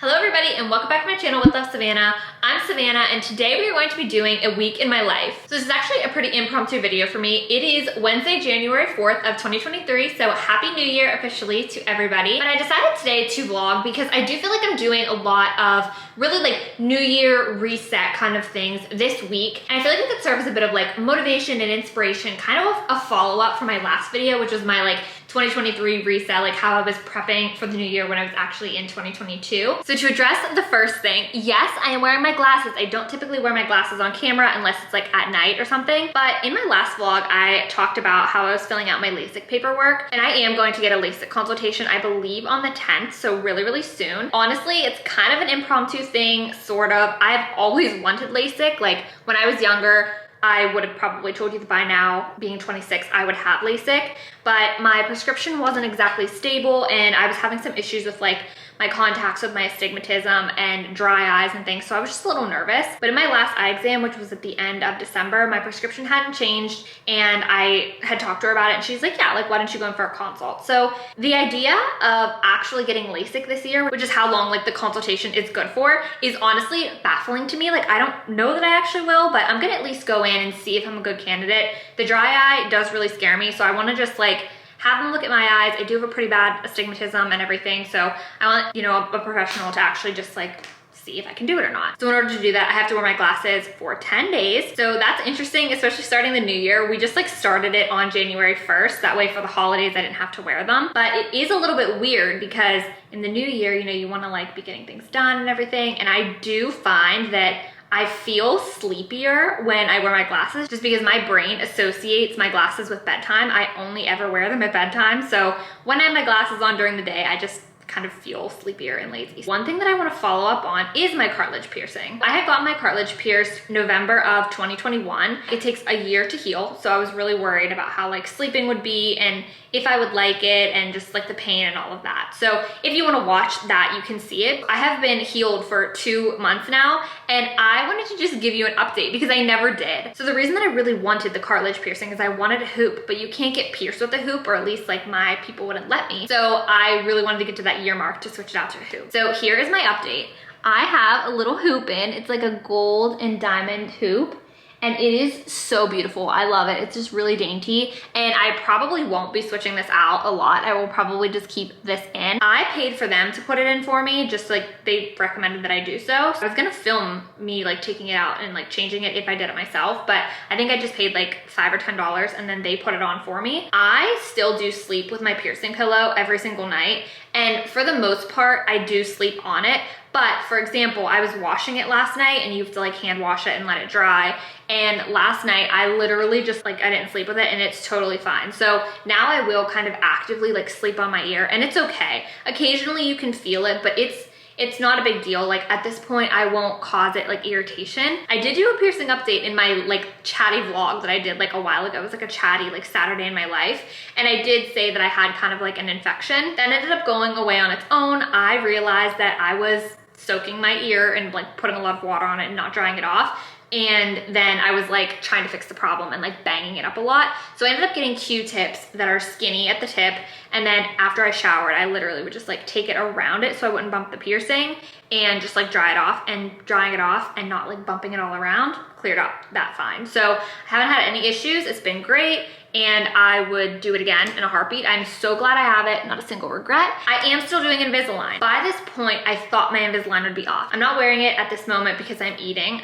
Hello everybody and welcome back to my channel with Love Savannah. I'm Savannah and today we are going to be doing a week in my life. So this is actually a pretty impromptu video for me. It is Wednesday, January 4th of 2023, so happy new year officially to everybody. But I decided today to vlog because I do feel like I'm doing a lot of really like new year reset kind of things this week. And I feel like it could serve as a bit of like motivation and inspiration, kind of a follow-up from my last video, which was my like 2023 reset, like how I was prepping for the new year when I was actually in 2022. So to address the first thing, yes, I am wearing my glasses. I don't typically wear my glasses on camera unless it's like at night or something. But in my last vlog, I talked about how I was filling out my Lasik paperwork, and I am going to get a Lasik consultation, I believe on the 10th, so really, really soon. Honestly, it's kind of an impromptu thing, sort of. I've always wanted Lasik. Like when I was younger, I would have probably told you that by now, being 26, I would have Lasik, but my prescription wasn't exactly stable and I was having some issues with like my contacts with my astigmatism and dry eyes and things, so I was just a little nervous. But in my last eye exam, which was at the end of December, my prescription hadn't changed and I had talked to her about it and she's like, yeah, like why don't you go in for a consult? So the idea of actually getting Lasik this year, which is how long like the consultation is good for, is honestly baffling to me. Like I don't know that I actually will, but I'm gonna at least go in and see if I'm a good candidate. The dry eye does really scare me, so I wanna just like have them look at my eyes. I do have a pretty bad astigmatism and everything, so I want, you know, a professional to actually just like see if I can do it or not. So in order to do that, I have to wear my glasses for 10 days. So that's interesting, especially starting the new year. We just like started it on January 1st. That way for the holidays, I didn't have to wear them. But it is a little bit weird because in the new year, you know, you wanna like be getting things done and everything. And I do find that I feel sleepier when I wear my glasses just because my brain associates my glasses with bedtime. I only ever wear them at bedtime. So when I have my glasses on during the day, I just kind of feel sleepier and lazy. One thing that I want to follow up on is my cartilage piercing. I had gotten my cartilage pierced November of 2021. It takes a year to heal, so I was really worried about how like sleeping would be and if I would like it and just like the pain and all of that. So if you want to watch that, you can see it. I have been healed for 2 months now and I wanted to just give you an update because I never did. So the reason that I really wanted the cartilage piercing is I wanted a hoop, but you can't get pierced with a hoop, or at least like my people wouldn't let me. So I really wanted to get to that year mark to switch it out to a hoop. So here is my update. I have a little hoop in. It's like a gold and diamond hoop. And it is so beautiful. I love it. It's just really dainty. And I probably won't be switching this out a lot. I will probably just keep this in. I paid for them to put it in for me, just like they recommended that I do so. I was gonna film me like taking it out and like changing it if I did it myself, but I think I just paid like $5 or $10 and then they put it on for me. I still do sleep with my piercing pillow every single night. And for the most part, I do sleep on it. But for example, I was washing it last night and you have to like hand wash it and let it dry. And last night I literally just like, I didn't sleep with it and it's totally fine. So now I will kind of actively like sleep on my ear and it's okay. Occasionally you can feel it, but it's not a big deal. Like at this point, I won't cause it like irritation. I did do a piercing update in my like chatty vlog that I did like a while ago. It was like a chatty like Saturday in my life. And I did say that I had kind of like an infection. That ended up going away on its own. I realized that I was soaking my ear and like putting a lot of water on it and not drying it off. And then I was like trying to fix the problem and like banging it up a lot. So I ended up getting Q-tips that are skinny at the tip. And then after I showered, I literally would just like take it around it so I wouldn't bump the piercing and just like dry it off, and drying it off and not like bumping it all around cleared up that fine. So I haven't had any issues. It's been great. And I would do it again in a heartbeat. I'm so glad I have it, not a single regret. I am still doing Invisalign. By this point, I thought my Invisalign would be off. I'm not wearing it at this moment because I'm eating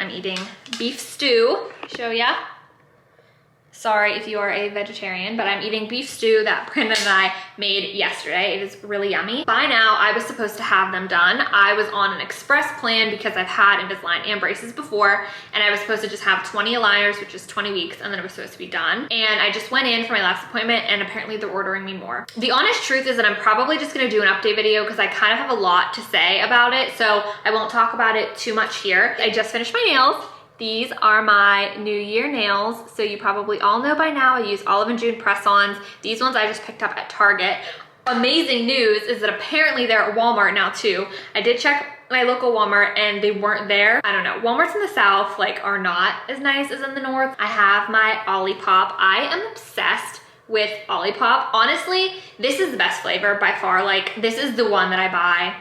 beef stew. Show ya. Sorry if you are a vegetarian, but I'm eating beef stew that Brandon and I made yesterday. It is really yummy. By now, I was supposed to have them done. I was on an express plan because I've had Invisalign and braces before, and I was supposed to just have 20 aligners, which is 20 weeks, and then it was supposed to be done. And I just went in for my last appointment, and apparently they're ordering me more. The honest truth is that I'm probably just gonna do an update video because I kind of have a lot to say about it, so I won't talk about it too much here. I just finished my nails. These are my New Year nails. So you probably all know by now, I use Olive and June press-ons. These ones I just picked up at Target. Amazing news is that apparently they're at Walmart now too. I did check my local Walmart and they weren't there. I don't know, Walmarts in the South like are not as nice as in the North. I have my Olipop. I am obsessed with Olipop. Honestly, this is the best flavor by far. Like this is the one that I buy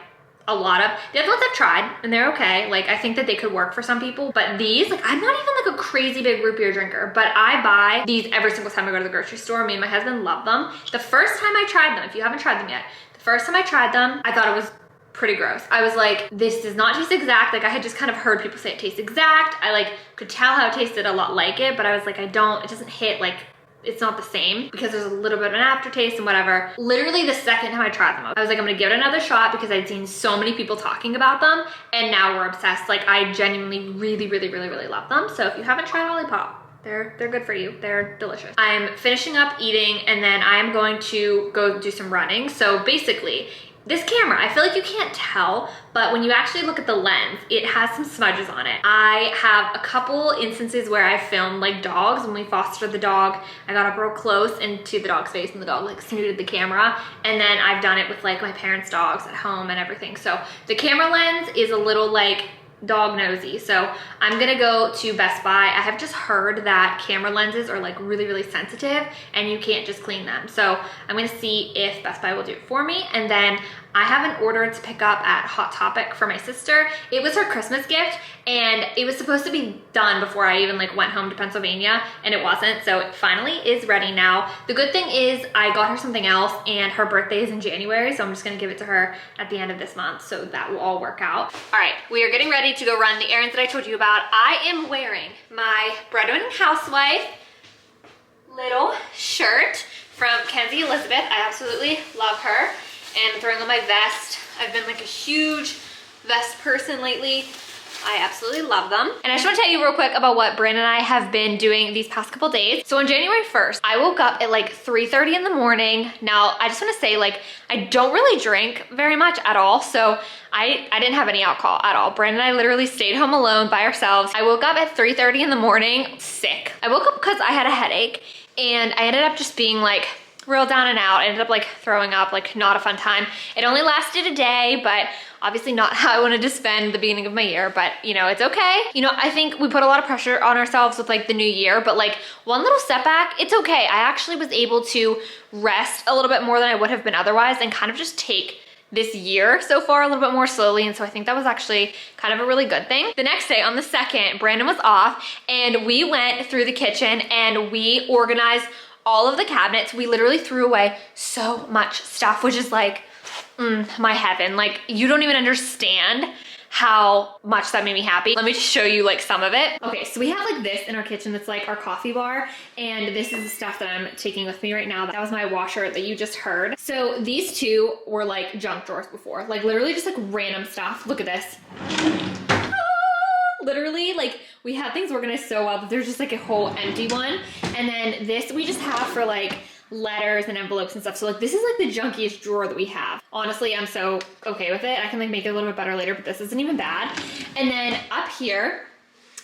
a lot of. The other ones I've tried and they're okay. Like I think that they could work for some people, but these, like I'm not even like a crazy big root beer drinker, but I buy these every single time I go to the grocery store. Me and my husband love them. The first time I tried them, if you haven't tried them yet, the first time I tried them, I thought it was pretty gross. I was like, this does not taste exact. Like I had just kind of heard people say it tastes exact. I like could tell how it tasted a lot like it, but I was like, it doesn't hit like, it's not the same because there's a little bit of an aftertaste and whatever. Literally the second time I tried them, I was like, I'm gonna give it another shot because I'd seen so many people talking about them and now we're obsessed. Like I genuinely really, really, really, really love them. So if you haven't tried Olipop, they're good for you. They're delicious. I'm finishing up eating and then I am going to go do some running. So basically, this camera, I feel like you can't tell, but when you actually look at the lens, it has some smudges on it. I have a couple instances where I filmed like dogs. When we fostered the dog, I got up real close into the dog's face and the dog like snooted the camera. And then I've done it with like my parents' dogs at home and everything. So the camera lens is a little like dog nosy. So I'm gonna go to Best Buy. I have just heard that camera lenses are like really, really sensitive and you can't just clean them. So I'm gonna see if Best Buy will do it for me. And then I have an order to pick up at Hot Topic for my sister. It was her Christmas gift and it was supposed to be done before I even like went home to Pennsylvania and it wasn't. So it finally is ready now. The good thing is I got her something else and her birthday is in January. So I'm just gonna give it to her at the end of this month. So that will all work out. All right, we are getting ready to go run the errands that I told you about. I am wearing my breadwinning housewife little shirt from Kenzie Elizabeth. I absolutely love her. And throwing on my vest. I've been like a huge vest person lately. I absolutely love them. And I just want to tell you real quick about what Brandon and I have been doing these past couple days. So on January 1st, I woke up at like 3:30 in the morning. Now, I just want to say like, I don't really drink very much at all. So I didn't have any alcohol at all. Brandon and I literally stayed home alone by ourselves. I woke up at 3:30 in the morning, sick. I woke up because I had a headache and I ended up just being like, real down and out. I ended up like throwing up, like not a fun time. It only lasted a day, but obviously not how I wanted to spend the beginning of my year, but you know, it's okay. You know, I think we put a lot of pressure on ourselves with like the new year, but like one little setback, it's okay. I actually was able to rest a little bit more than I would have been otherwise and kind of just take this year so far a little bit more slowly. And so I think that was actually kind of a really good thing. The next day on the 2nd, Brandon was off and we went through the kitchen and we organized all of the cabinets. We literally threw away so much stuff, which is like, my heaven. Like you don't even understand how much that made me happy. Let me just show you like some of it. Okay, so we have like this in our kitchen that's like our coffee bar. And this is the stuff that I'm taking with me right now. That was my washer that you just heard. So these two were like junk drawers before. Like literally just like random stuff. Look at this. Literally, like we had things organized so well that there's just like a whole empty one. And then this we just have for like letters and envelopes and stuff. So like this is like the junkiest drawer that we have. Honestly, I'm so okay with it. I can like make it a little bit better later, but this isn't even bad. And then up here,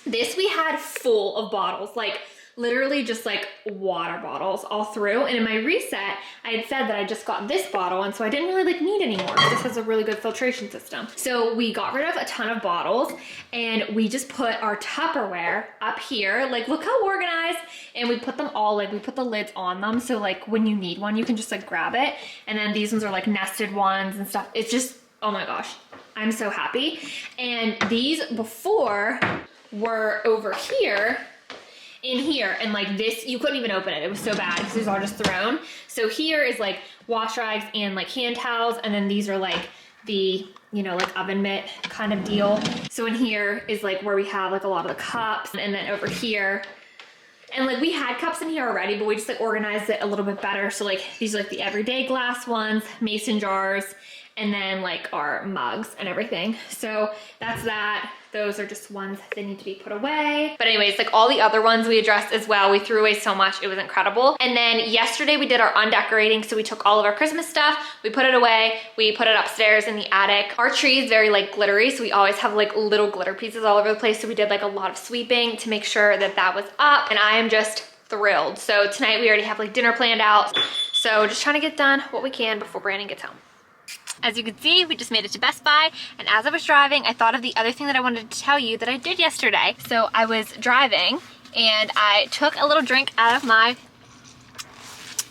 this we had full of bottles, like literally just like water bottles all through. And in my reset, I had said that I just got this bottle. And so I didn't really like need any more. This has a really good filtration system. So we got rid of a ton of bottles and we just put our Tupperware up here. Like, look how organized. And we put them all, like we put the lids on them. So like when you need one, you can just like grab it. And then these ones are like nested ones and stuff. It's just, oh my gosh, I'm so happy. And these before were over here in here, and like this, you couldn't even open it. It was so bad because these are just thrown. So here is like wash rags and like hand towels, and then these are like the, you know, like oven mitt kind of deal. So in here is like where we have like a lot of the cups, and then over here, and like we had cups in here already, but we just like organized it a little bit better. So like these are like the everyday glass ones, mason jars, and then like our mugs and everything. So that's that. Those are just ones that need to be put away. But anyways, like all the other ones we addressed as well. We threw away so much, it was incredible. And then yesterday we did our undecorating. So we took all of our Christmas stuff, we put it away, we put it upstairs in the attic. Our tree is very like glittery, so we always have like little glitter pieces all over the place. So we did like a lot of sweeping to make sure that that was up, and I am just thrilled. So tonight we already have like dinner planned out. So just trying to get done what we can before Brandon gets home. As you can see, we just made it to Best Buy, and as I was driving, I thought of the other thing that I wanted to tell you that I did yesterday. So I was driving, and I took a little drink out of my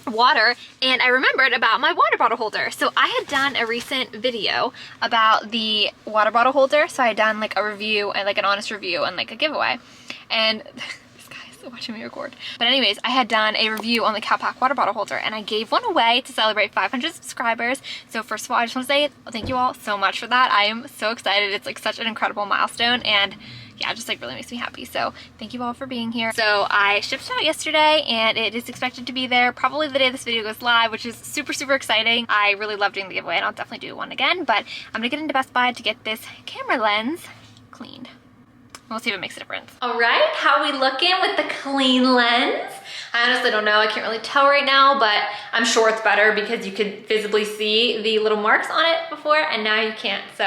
water, and I remembered about my water bottle holder. So I had done a recent video about the water bottle holder. So I had done like a review and like an honest review and like a giveaway. And this guy is watching me record. But anyways, I had done a review on the Calpac water bottle holder, and I gave one away to celebrate 500 subscribers. So first of all, I just want to say thank you all so much for that. I am so excited. It's like such an incredible milestone, and yeah, it just like really makes me happy. So thank you all for being here. So I shipped it out yesterday, and it is expected to be there probably the day this video goes live, which is super, super exciting. I really love doing the giveaway, and I'll definitely do one again, but I'm gonna get into Best Buy to get this camera lens cleaned. We'll see if it makes a difference. All right, how are we looking with the clean lens? I honestly don't know, I can't really tell right now, but I'm sure it's better because you could visibly see the little marks on it before, and now you can't, so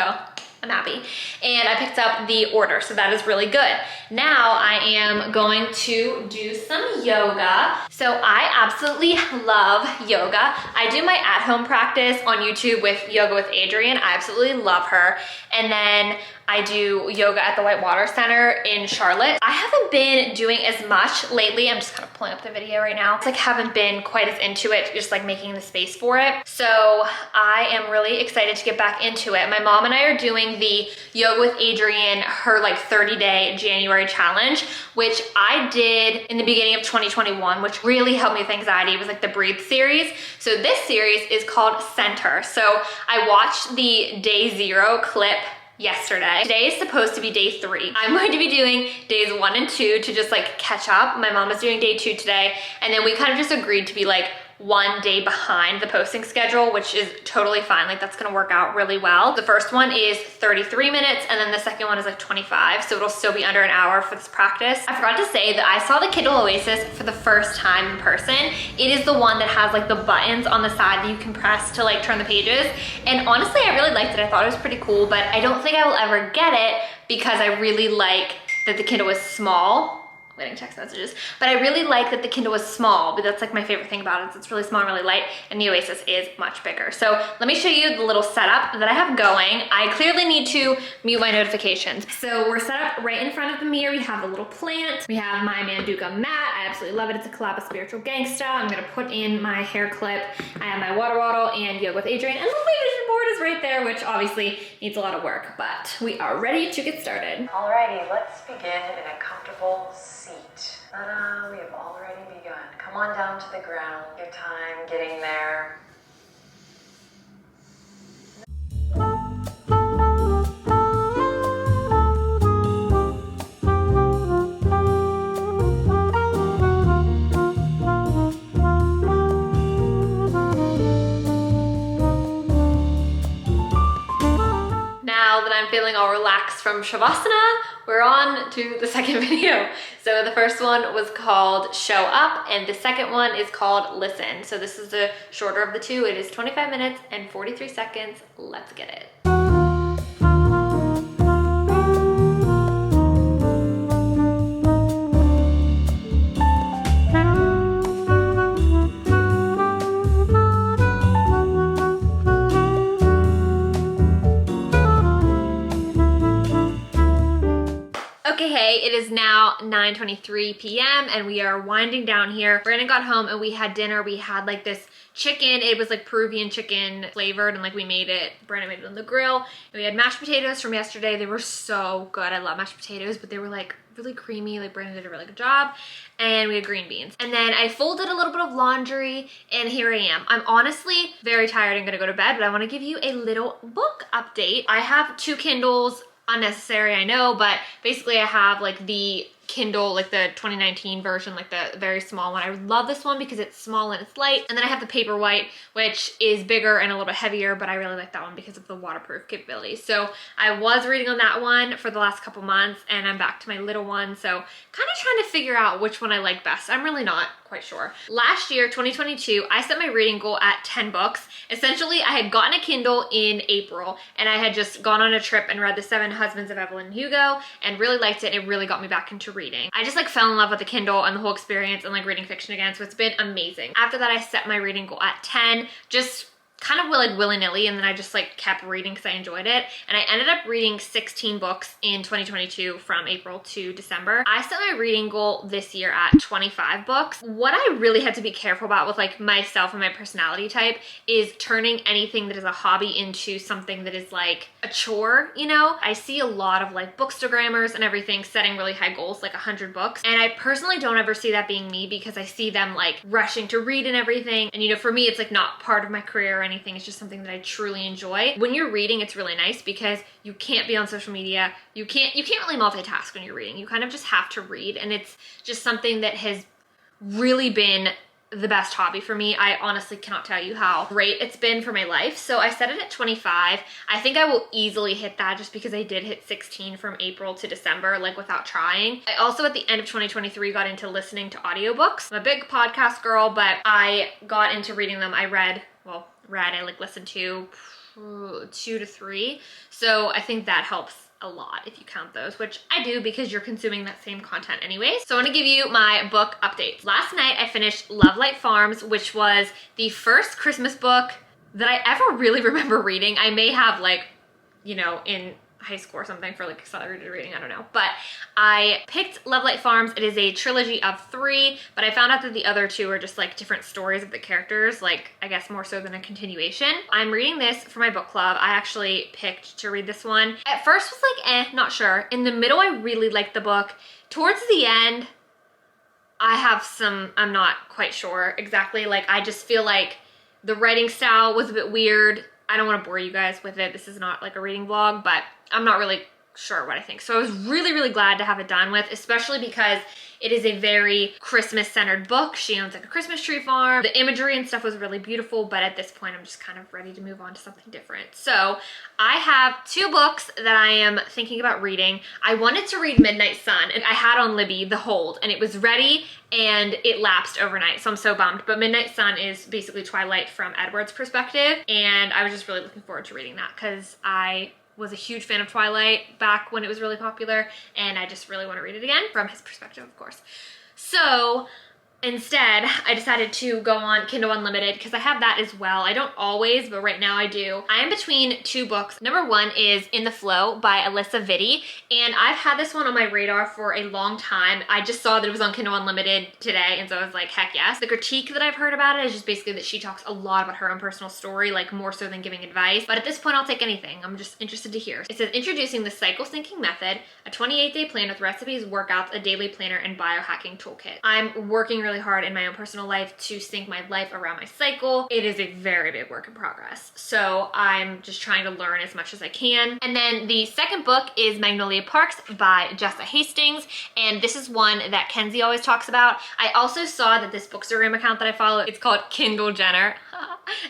I'm happy. And I picked up the order, so that is really good. Now I am going to do some yoga. So I absolutely love yoga. I do my at-home practice on YouTube with Yoga with Adriene. I absolutely love her. And then I do yoga at the Whitewater Center in Charlotte. I haven't been doing as much lately. I'm just kind of pulling up the video right now. It's like haven't been quite as into it, just like making the space for it. So I am really excited to get back into it. My mom and I are doing the Yoga with Adriene, her like 30-day January challenge, which I did in the beginning of 2021, which really helped me with anxiety. It was like the Breathe series. So this series is called Center. So I watched the day 0 clip yesterday. Today is supposed to be day 3. I'm going to be doing days 1 and 2 to just like catch up. My mom is doing day 2 today, and then we kind of just agreed to be like 1 day behind the posting schedule, which is totally fine. Like that's gonna work out really well. The first one is 33 minutes, and then the second one is like 25, so it'll still be under an hour for this practice. I forgot to say that I saw the Kindle Oasis for the first time in person. It is the one that has like the buttons on the side that you can press to like turn the pages, and honestly I really liked it. I thought it was pretty cool, but I don't think I will ever get it because I really like that the Kindle is small. I'm getting text messages, but I really like that the Kindle is small, but that's like my favorite thing about it. Is it's really small and really light, and the Oasis is much bigger. So let me show you the little setup that I have going. I clearly need to mute my notifications. So we're set up right in front of the mirror. We have a little plant. We have my Manduka mat. I absolutely love it. It's a collab with Spiritual Gangsta. I'm gonna put in my hair clip. I have my water bottle and Yoga with Adriene, and the vision board is right there, which obviously needs a lot of work, but we are ready to get started. Alrighty, let's begin in a comfortable seat. Ta-da, we have already begun. Come on down to the ground. Your time getting there. Now that I'm feeling all relaxed from Shavasana, we're on to the second video. So the first one was called Show Up, and the second one is called Listen. So this is the shorter of the two. It is 25 minutes and 43 seconds. Let's get it. Okay, hey, it is now 9:23 p.m. and we are winding down here. Brandon got home and we had dinner. We had like this chicken. It was like Peruvian chicken flavored, and like we made it, Brandon made it on the grill. And we had mashed potatoes from yesterday. They were so good. I love mashed potatoes, but they were like really creamy. Like Brandon did a really good job. And we had green beans. And then I folded a little bit of laundry, and here I am. I'm honestly very tired and gonna go to bed, but I wanna give you a little book update. I have 2 Kindles. Unnecessary, I know, but basically I have like the Kindle, like the 2019 version, like the very small one. I love this one because it's small and it's light. And then I have the Paperwhite, which is bigger and a little bit heavier, but I really like that one because of the waterproof capabilities. So I was reading on that one for the last couple months, and I'm back to my little one. So kind of trying to figure out which one I like best. I'm really not quite sure. Last year, 2022, I set my reading goal at 10 books. Essentially, I had gotten a Kindle in April, and I had just gone on a trip and read The 7 Husbands of Evelyn Hugo and really liked it. It really got me back into reading. I just like fell in love with the Kindle and the whole experience and like reading fiction again, so it's been amazing. After that, I set my reading goal at 10, just kind of like willy-nilly, and then I just like kept reading because I enjoyed it. And I ended up reading 16 books in 2022 from April to December. I set my reading goal this year at 25 books. What I really had to be careful about with like myself and my personality type is turning anything that is a hobby into something that is like a chore, you know? I see a lot of like bookstagrammers and everything setting really high goals, like 100 books. And I personally don't ever see that being me because I see them like rushing to read and everything. And you know, for me, it's like not part of my career or anything. It's just something that I truly enjoy. When you're reading, it's really nice because you can't be on social media. You can't really multitask when you're reading. You kind of just have to read. And it's just something that has really been the best hobby for me. I honestly cannot tell you how great it's been for my life. So I set it at 25. I think I will easily hit that just because I did hit 16 from April to December, like without trying. I also at the end of 2023 got into listening to audiobooks. I'm a big podcast girl, but I got into reading them. I like listened to 2 to 3. So I think that helps a lot if you count those, which I do because you're consuming that same content anyway. So I want to give you my book updates. Last night I finished Love Light Farms, which was the first Christmas book that I ever really remember reading. I may have like, you know, in high school or something for like accelerated reading, I don't know. But I picked Love Light Farms. It is a trilogy of 3, but I found out that the other 2 are just like different stories of the characters, like I guess more so than a continuation. I'm reading this for my book club. I actually picked to read this one. At first was like, not sure. In the middle, I really liked the book. Towards the end, I'm not quite sure exactly. Like I just feel like the writing style was a bit weird. I don't want to bore you guys with it. This is not like a reading vlog, but I'm not really sure what I think. So I was really, really glad to have it done with, especially because it is a very Christmas-centered book. She owns like a Christmas tree farm. The imagery and stuff was really beautiful, but at this point, I'm just kind of ready to move on to something different. So I have 2 books that I am thinking about reading. I wanted to read Midnight Sun, and I had on Libby The Hold, and it was ready, and it lapsed overnight, so I'm so bummed. But Midnight Sun is basically Twilight from Edward's perspective, and I was just really looking forward to reading that because I was a huge fan of Twilight back when it was really popular, and I just really want to read it again from his perspective, of course. So instead, I decided to go on Kindle Unlimited because I have that as well. I don't always, but right now I do. I am between 2 books. Number 1 is In the Flow by Alyssa Vitti, and I've had this one on my radar for a long time. I just saw that it was on Kindle Unlimited today, and so I was like, heck yes. The critique that I've heard about it is just basically that she talks a lot about her own personal story, like more so than giving advice. But at this point, I'll take anything. I'm just interested to hear. It says, introducing the cycle syncing method, a 28-day plan with recipes, workouts, a daily planner, and biohacking toolkit. I'm working really hard in my own personal life to sync my life around my cycle. It is a very big work in progress. So I'm just trying to learn as much as I can. And then the second book is Magnolia Parks by Jessa Hastings. And this is one that Kenzie always talks about. I also saw that this Bookstagram account that I follow, it's called Kindle Jenner.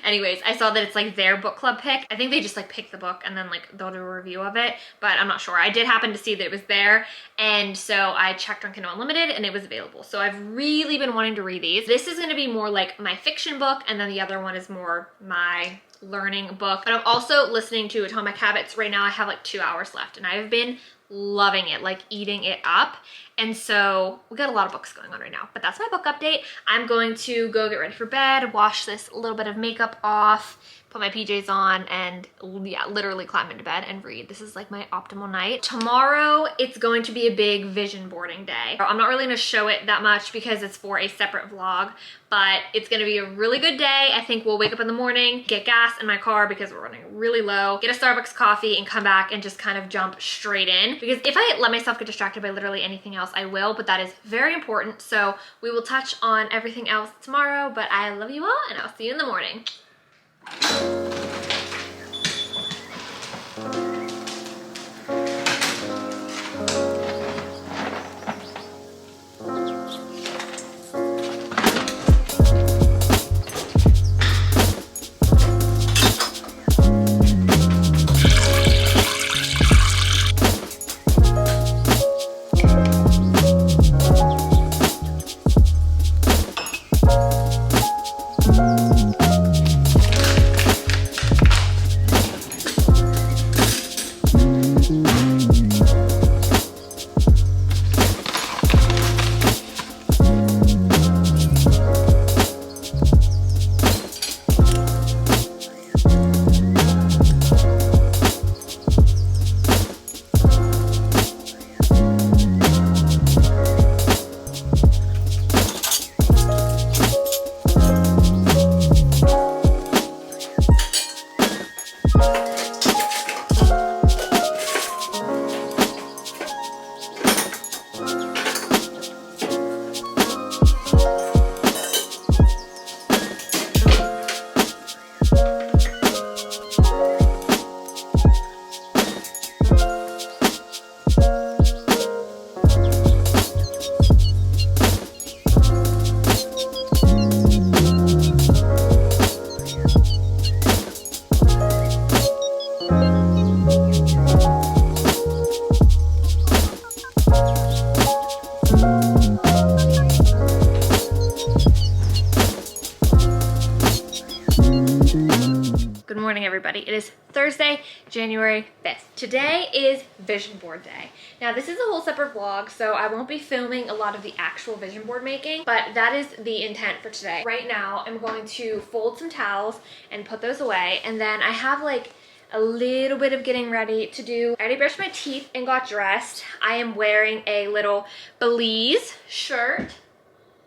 Anyways, I saw that it's like their book club pick. I think they just like pick the book and then like they'll do a review of it, but I'm not sure. I did happen to see that it was there, and so I checked on Kindle Unlimited and it was available. So I've really been wanting to read these. This is gonna be more like my fiction book, and then the other one is more my learning book. But I'm also listening to Atomic Habits. Right now I have like 2 hours left, and I have been loving it, like eating it up. And so we got a lot of books going on right now, but that's my book update. I'm going to go get ready for bed, wash this little bit of makeup off, put my PJs on, and yeah, literally climb into bed and read. This is like my optimal night. Tomorrow, it's going to be a big vision boarding day. I'm not really gonna show it that much because it's for a separate vlog, but it's gonna be a really good day. I think we'll wake up in the morning, get gas in my car because we're running really low, get a Starbucks coffee, and come back and just kind of jump straight in. Because if I let myself get distracted by literally anything else, I will, but that is very important. So we will touch on everything else tomorrow, but I love you all, and I'll see you in the morning. Thursday, January 5th. Today is vision board day. Now this is a whole separate vlog, so I won't be filming a lot of the actual vision board making, but that is the intent for today. Right now, I'm going to fold some towels and put those away, and then I have like a little bit of getting ready to do. I already brushed my teeth and got dressed. I am wearing a little Belize shirt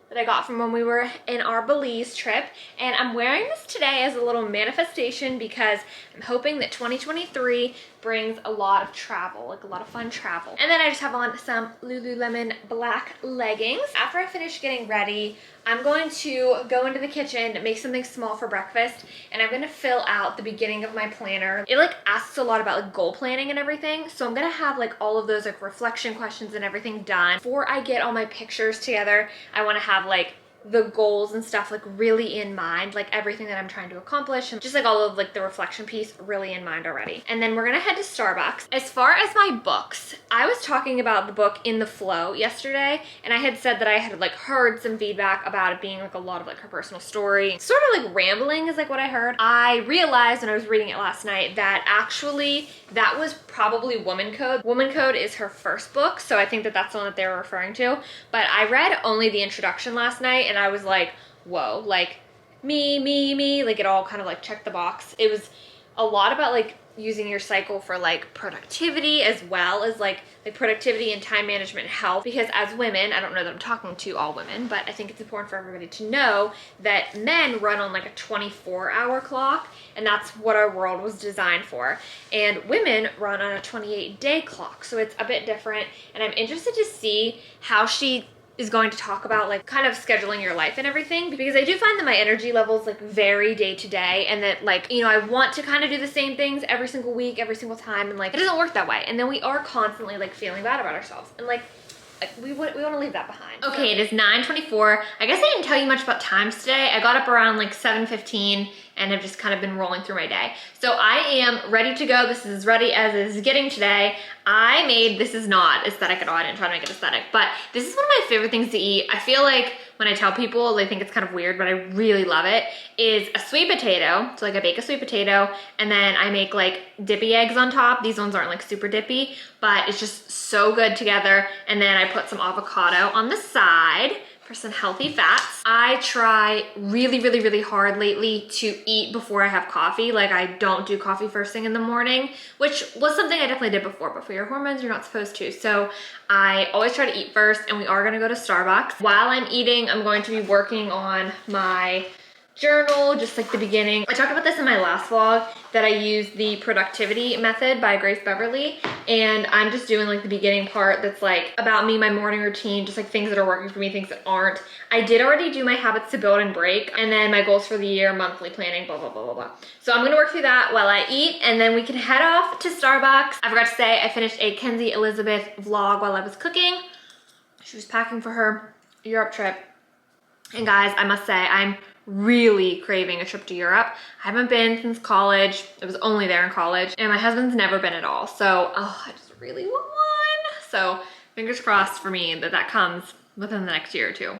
that I got from when we were in our Belize trip, and I'm wearing this today as a little manifestation because I'm hoping that 2023 brings a lot of travel, like a lot of fun travel. And then I just have on some Lululemon black leggings. After I finish getting ready, I'm going to go into the kitchen, make something small for breakfast, and I'm gonna fill out the beginning of my planner. It like asks a lot about like goal planning and everything, so I'm gonna have like all of those like reflection questions and everything done. Before I get all my pictures together, I wanna have like the goals and stuff like really in mind, like everything that I'm trying to accomplish, and just like all of like the reflection piece really in mind already. And then we're gonna head to Starbucks. As far as my books, I was talking about the book In the Flow yesterday, and I had said that I had like heard some feedback about it being like a lot of like her personal story, sort of like rambling is like what I heard. I realized when I was reading it last night that actually that was probably Woman Code. Woman Code is her first book, so I think that that's the one that they were referring to. But I read only the introduction last night, and I was like, whoa, like me, like it all kind of like checked the box. It was a lot about like using your cycle for like productivity as well as like productivity and time management and health, because as women, I don't know that I'm talking to all women, but I think it's important for everybody to know that men run on like a 24-hour clock, and that's what our world was designed for, and women run on a 28-day clock, so it's a bit different. And I'm interested to see how she is going to talk about like kind of scheduling your life and everything, because I do find that my energy levels like vary day to day, and that like, you know, I want to kind of do the same things every single week, every single time, and like it doesn't work that way. And then we are constantly like feeling bad about ourselves, and like we want to leave that behind. Okay, it is 9:24. I guess I didn't tell you much about times today. I got up around like 7:15 and have just kind of been rolling through my day. So I am ready to go. This is as ready as it's getting today. I made, this is not aesthetic at all. I didn't try to make it aesthetic, but this is one of my favorite things to eat. I feel like when I tell people, they think it's kind of weird, but I really love it, is a sweet potato. So like I bake a sweet potato, and then I make like dippy eggs on top. These ones aren't like super dippy, but it's just so good together. And then I put some avocado on the side for some healthy fats. I try really hard lately to eat before I have coffee. Like I don't do coffee first thing in the morning, which was something I definitely did before, but for your hormones, you're not supposed to. So I always try to eat first, and we are gonna go to Starbucks. While I'm eating, I'm going to be working on my journal, just like the beginning. I talked about this in my last vlog, that I use the productivity method by Grace Beverly, and I'm just doing like the beginning part that's like about me, my morning routine, just like things that are working for me, things that aren't. I did already do my habits to build and break, and then my goals for the year, monthly planning, blah, blah, blah, blah, blah. So I'm gonna work through that while I eat, and then we can head off to Starbucks. I forgot to say, I finished a Kenzie Elizabeth vlog while I was cooking. She was packing for her Europe trip. And guys, I must say, I'm really craving a trip to Europe. I haven't been since college. It was only there in college, and my husband's never been at all. So, I just really want one. So fingers crossed for me that that comes within the next year or two.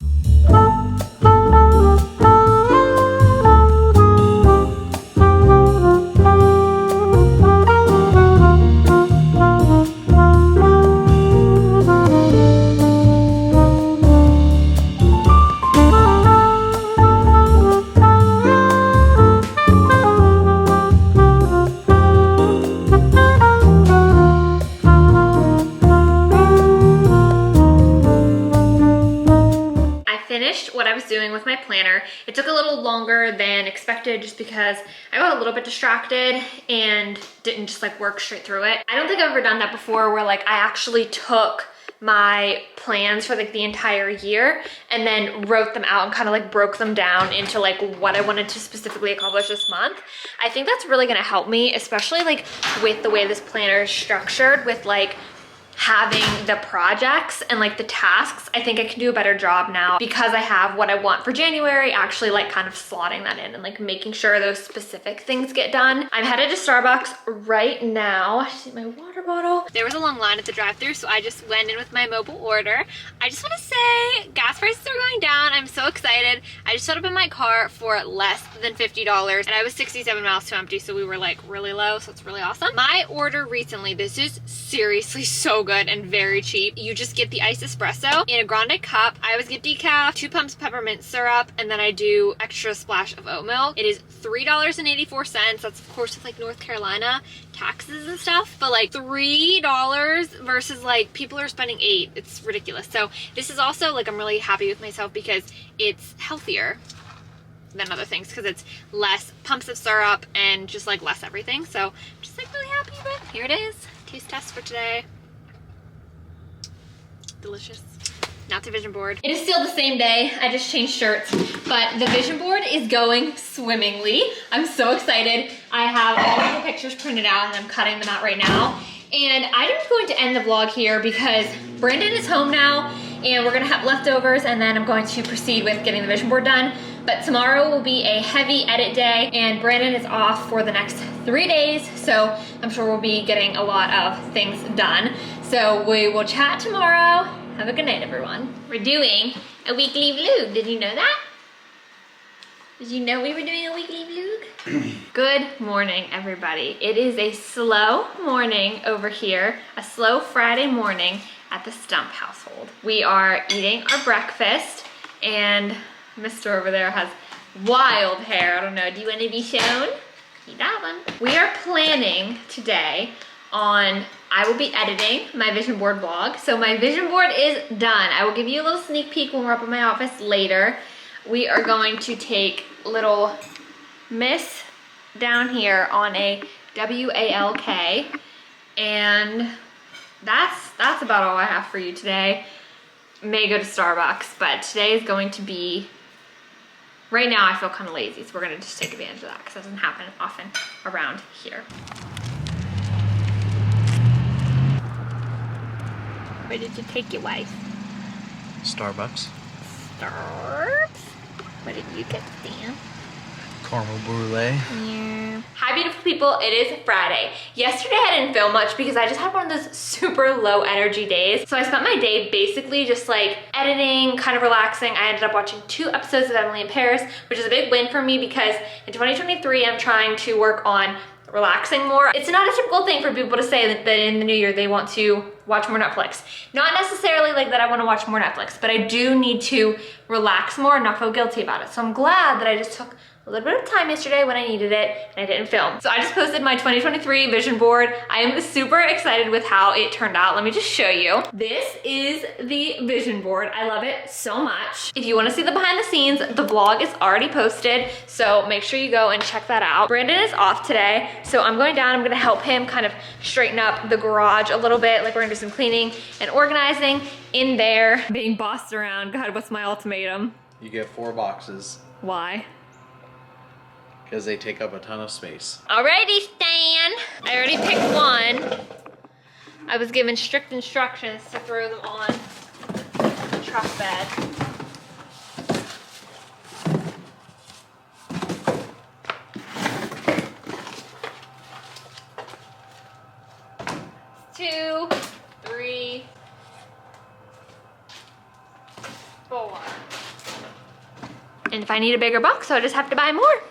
What I was doing with my planner. It took a little longer than expected just because I got a little bit distracted and didn't just like work straight through it. I don't think I've ever done that before, where like I actually took my plans for like the entire year and then wrote them out and kind of like broke them down into like what I wanted to specifically accomplish this month. I think that's really gonna help me, especially like with the way this planner is structured, with like having the projects and like the tasks. I think I can do a better job now because I have what I want for January, actually like kind of slotting that in and like making sure those specific things get done. I'm headed to Starbucks right now. I just need my water bottle. There was a long line at the drive-thru, so I just went in with my mobile order. I just want to say gas prices are going down. I'm so excited. I just showed up in my car for less than $50 and I was 67 miles to empty, so we were like really low, so it's really awesome. My order recently, this is seriously so good and very cheap. You just get the iced espresso in a grande cup. I always get decaf, 2 pumps peppermint syrup, and then I do extra splash of oat milk. It is $3.84. That's of course with like North Carolina taxes and stuff, but like $3 versus like people are spending $8. It's ridiculous. So this is also like, I'm really happy with myself because it's healthier than other things because it's less pumps of syrup and just like less everything. So I'm just like really happy, but here it is. Taste test for today. Delicious. Now to vision board. It is still the same day. I just changed shirts, but the vision board is going swimmingly. I'm so excited. I have all of the pictures printed out and I'm cutting them out right now. And I'm going to end the vlog here because Brandon is home now and we're gonna have leftovers and then I'm going to proceed with getting the vision board done. But tomorrow will be a heavy edit day and Brandon is off for the next 3 days. So I'm sure we'll be getting a lot of things done. So we will chat tomorrow. Have a good night, everyone. We're doing a weekly vlog. Did you know that? Did you know we were doing a weekly vlog? Good morning, everybody. It is a slow morning over here, a slow Friday morning at the Stump household. We are eating our breakfast and Mr. over there has wild hair. I don't know, do you want to be shown? He doesn't. We are planning today on, I will be editing my vision board vlog. So my vision board is done. I will give you a little sneak peek when we're up in my office later. We are going to take little Miss down here on a WALK, and that's about all I have for you today. May go to Starbucks, but today is going to be, right now I feel kind of lazy, so we're gonna just take advantage of that because it doesn't happen often around here. Where did you take your wife? Starbucks. Starbucks? What did you get, Dan? Caramel brulee. Yeah. Hi beautiful people, it is Friday. Yesterday I didn't film much because I just had one of those super low energy days. So I spent my day basically just like editing, kind of relaxing. I ended up watching 2 episodes of Emily in Paris, which is a big win for me because in 2023 I'm trying to work on relaxing more. It's not a typical thing for people to say that in the new year they want to watch more Netflix. Not necessarily like that I want to watch more Netflix, but I do need to relax more and not feel guilty about it. So I'm glad that I just took a little bit of time yesterday when I needed it and I didn't film. So I just posted my 2023 vision board. I am super excited with how it turned out. Let me just show you. This is the vision board. I love it so much. If you want to see the behind the scenes, the vlog is already posted, so make sure you go and check that out. Brandon is off today, so I'm going down. I'm gonna help him kind of straighten up the garage a little bit. Like we're gonna do some cleaning and organizing in there. Being bossed around. God, what's my ultimatum? You get 4 boxes Why? because they take up a ton of space. Alrighty, Stan. I already picked one. I was given strict instructions to throw them on the truck bed. Two, 3, 4. And if I need a bigger box, I'll just have to buy more.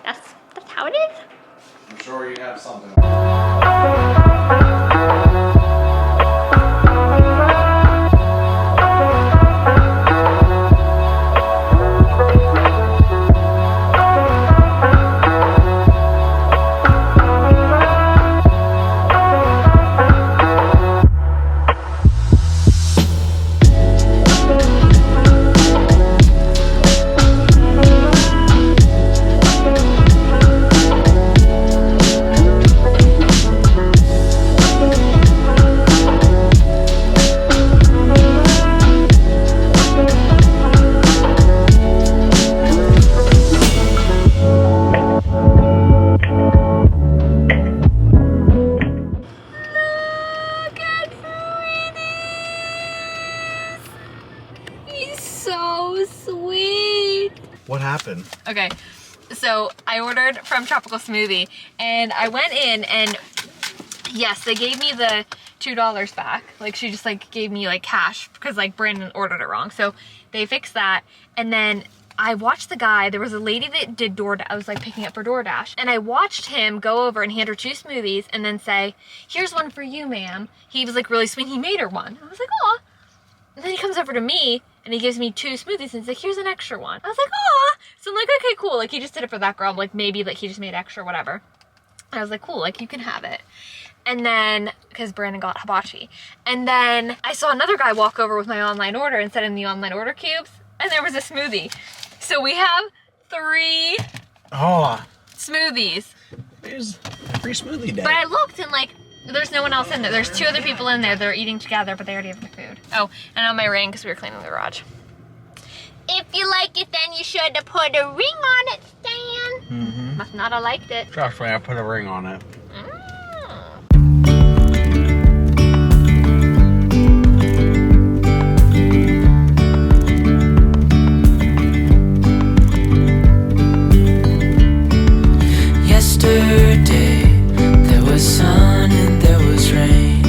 That's how it is. I'm sure you have something. so sweet. What happened? Okay, so I ordered from Tropical Smoothie and I went in and yes, they gave me the $2 back. Like she just like gave me like cash because like Brandon ordered it wrong. So they fixed that. And then I watched the guy, there was a lady that did DoorDash, I was like picking up for DoorDash. And I watched him go over and hand her 2 smoothies and then say, here's one for you, ma'am. He was like really sweet, he made her one. I was like, aw. And then he comes over to me and he gives me 2 smoothies and he's like, here's an extra one. I was like, aw. So I'm like, okay, cool. Like he just did it for that girl. I'm like, maybe like he just made extra, whatever. And I was like, cool, like you can have it. And then, because Brandon got hibachi. And then I saw another guy walk over with my online order and set in the online order cubes. And there was a smoothie. So we have 3 smoothies. There's a free smoothie day. But I looked and like, there's no one else in there. There's 2 other people in there. They're eating together, but they already have the food. Oh, and on my ring, because we were cleaning the garage. If you like it, then you should have put a ring on it, Stan. Mm-hmm. Must not have liked it. Trust me, I put a ring on it. Yesterday, there was sun and there was rain,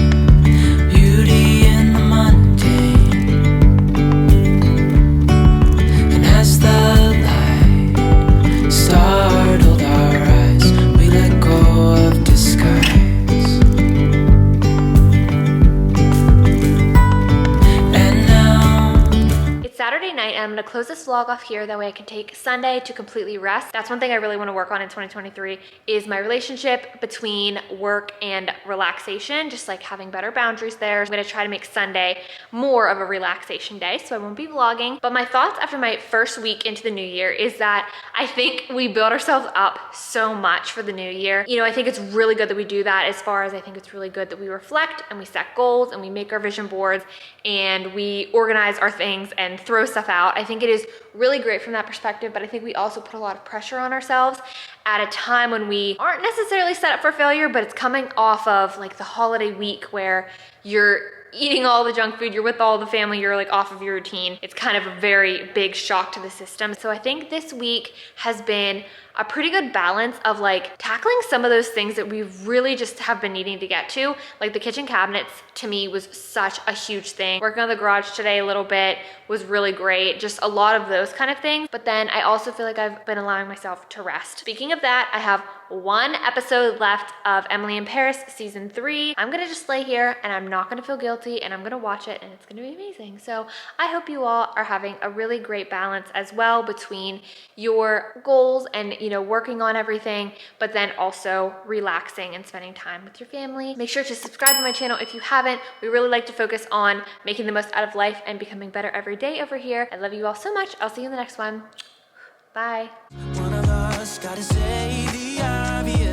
beauty in the mundane. And as the light startled our eyes, we let go of disguise. And now It's Saturday night and I'm gonna close this vlog off here. That way I can take Sunday to completely rest. That's one thing I really wanna work on in 2023 is my relationship between work and relaxation, just like having better boundaries there. I'm gonna try to make Sunday more of a relaxation day, so I won't be vlogging. But my thoughts after my first week into the new year is that I think we build ourselves up so much for the new year. You know, I think it's really good that we do that, as far as I think it's really good that we reflect and we set goals and we make our vision boards and we organize our things and throw stuff out. I think it is really great from that perspective, but I think we also put a lot of pressure on ourselves at a time when we aren't necessarily set up for failure, but it's coming off of like the holiday week where you're eating all the junk food, you're with all the family, you're like off of your routine. It's kind of a very big shock to the system. So I think this week has been a pretty good balance of like tackling some of those things that we really just have been needing to get to. Like the kitchen cabinets to me was such a huge thing. Working on the garage today a little bit was really great. Just a lot of those kind of things. But then I also feel like I've been allowing myself to rest. Speaking of that, I have 1 episode left of Emily in Paris season 3. I'm gonna just lay here and I'm not gonna feel guilty and I'm gonna watch it and it's gonna be amazing. So I hope you all are having a really great balance as well between your goals and, you know, working on everything, but then also relaxing and spending time with your family. Make sure to subscribe to my channel if you haven't. We really like to focus on making the most out of life and becoming better every day over here. I love you all so much. I'll see you in the next one. Bye. one of us gotta say the obvious.